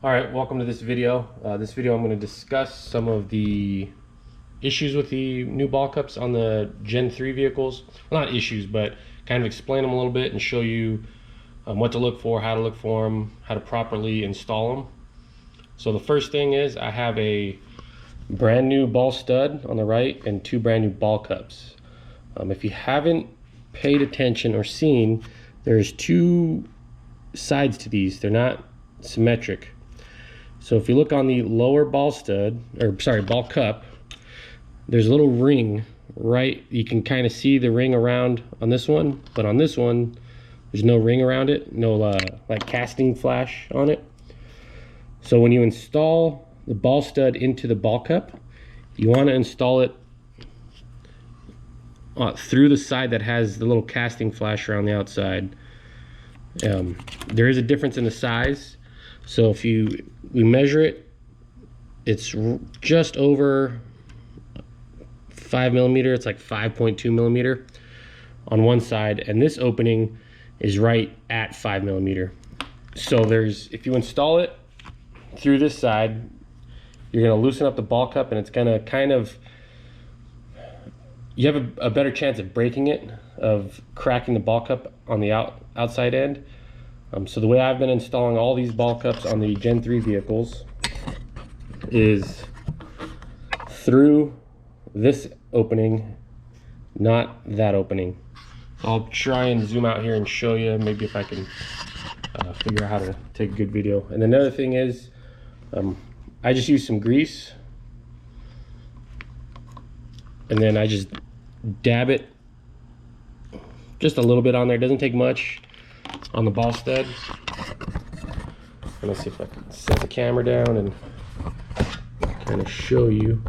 All right, welcome to this video. I'm going to discuss some of the issues with the new ball cups on the Gen 3 vehicles. Well, not issues, but kind of explain them a little bit and show you what to look for, how to look for them, how to properly install them. So the first thing is I have a brand new ball stud on the right and two brand new ball cups. If you haven't paid attention or seen, there's two sides to these. They're not symmetric. So if you look on the lower ball stud, or sorry, ball cup, there's a little ring, right? You can kind of see the ring around on this one, but on this one, there's no ring around it, no like casting flash on it. So when you install the ball stud into the ball cup, you want to install it through the side that has the little casting flash around the outside. There is a difference in the size. So if we measure it, it's just over 5 millimeter. It's like 5.2 millimeter on one side, and this opening is right at 5 millimeter. So if you install it through this side, you're going to loosen up the ball cup, and it's going to kind of, you have a better chance of breaking it, of cracking the ball cup on the outside end. So the way I've been installing all these ball cups on the Gen 3 vehicles is through this opening, not that opening. I'll try and zoom out here and show you, maybe if I can figure out how to take a good video. And another thing is, I just use some grease, and then I just dab it just a little bit on there. It doesn't take much on the ball stud. Let's see if I can set the camera down and kind of show you.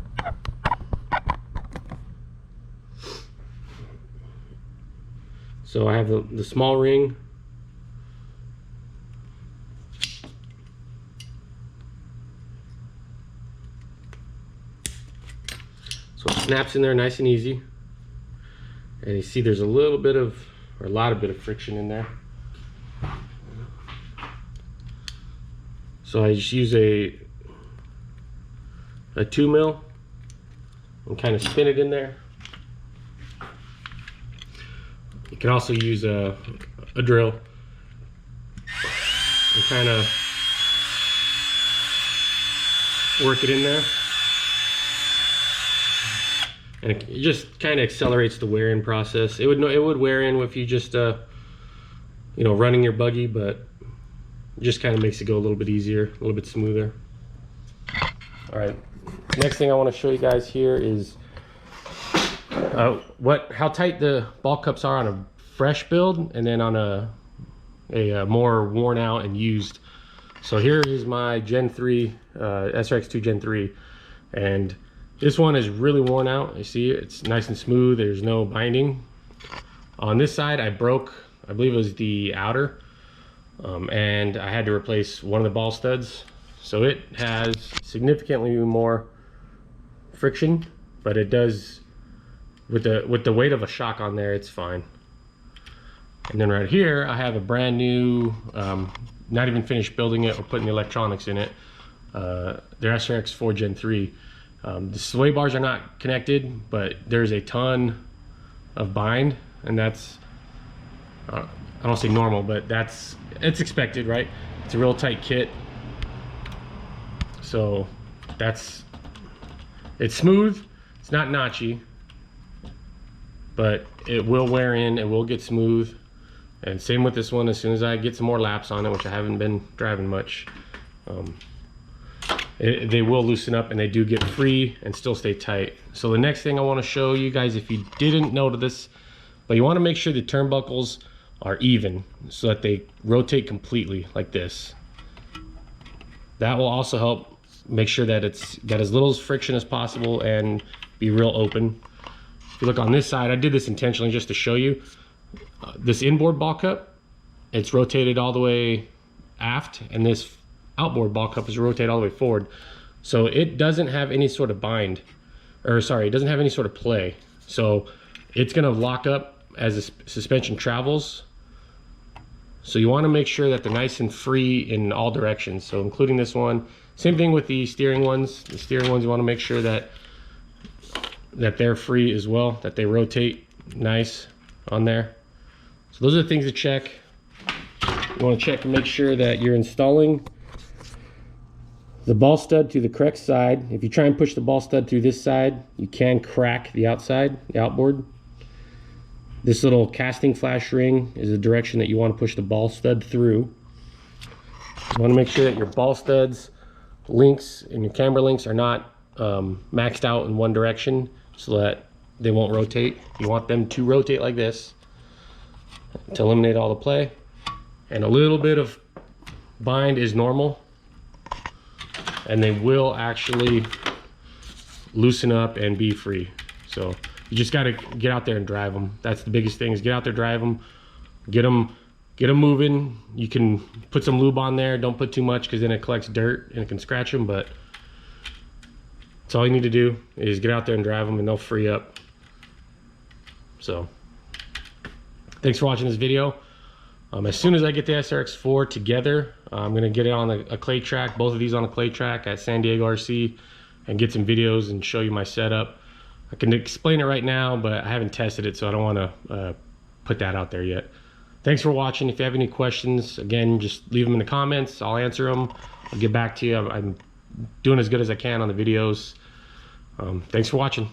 So I have the small ring. So it snaps in there nice and easy. And you see there's a little bit of, or a lot of friction in there. So I just use a 2 mil and kind of spin it in there. You can also use a drill and kind of work it in there. And it just kind of accelerates the wear-in process. It would wear in if you just running your buggy, but it just kind of makes it go a little bit easier, a little bit smoother. All right, next thing I want to show you guys here is how tight the ball cups are on a fresh build, and then on a more worn out and used. So here is my Gen 3 SRX2 Gen 3, and this one is really worn out. You see it's nice and smooth. There's no binding. On this side, I broke, I believe it was the outer, and I had to replace one of the ball studs. So it has significantly more friction, but it does, with the weight of a shock on there, it's fine. And then right here, I have a brand new, not even finished building it or putting the electronics in it. They're SRX4 Gen 3. The sway bars are not connected, but there's a ton of bind, and that's, I don't say normal, but it's expected, right? It's a real tight kit. So it's smooth, it's not notchy, but it will wear in, it will get smooth. And same with this one. As soon as I get some more laps on it, which I haven't been driving much, they will loosen up, and they do get free and still stay tight. So the next thing I want to show you guys, if you didn't notice this, but you want to make sure the turnbuckles are even so that they rotate completely like this. That will also help make sure that it's got as little friction as possible and be real open. If you look on this side, I did this intentionally just to show you. This inboard ball cup, it's rotated all the way aft, and this outboard ball cup is rotated all the way forward. So it doesn't have any sort of bind, or sorry, it doesn't have any sort of play. So it's gonna lock up as the suspension travels. So you want to make sure that they're nice and free in all directions, so including this one. Same thing with the steering ones. The steering ones, you want to make sure that they're free as well, that they rotate nice on there. So those are the things to check. You want to check and make sure that you're installing the ball stud to the correct side. If you try and push the ball stud through this side, you can crack the outside, the outboard. This little casting flash ring is the direction that you want to push the ball stud through. You want to make sure that your ball studs links and your camber links are not maxed out in one direction so that they won't rotate. You want them to rotate like this to eliminate all the play. And a little bit of bind is normal, and they will actually loosen up and be free. So you just got to get out there and drive them. That's the biggest thing, is get out there, drive them, get them moving. You can put some lube on there. Don't put too much because then it collects dirt and it can scratch them, but that's all you need to do is get out there and drive them and they'll free up. So thanks for watching this video. As soon as I get the SRX4 together, I'm going to get it on a clay track, both of these on a clay track at San Diego RC, and get some videos and show you my setup. I can explain it right now, but I haven't tested it, so I don't want to put that out there yet. Thanks for watching. If you have any questions, again, just leave them in the comments. I'll answer them. I'll get back to you. I'm doing as good as I can on the videos. Thanks for watching.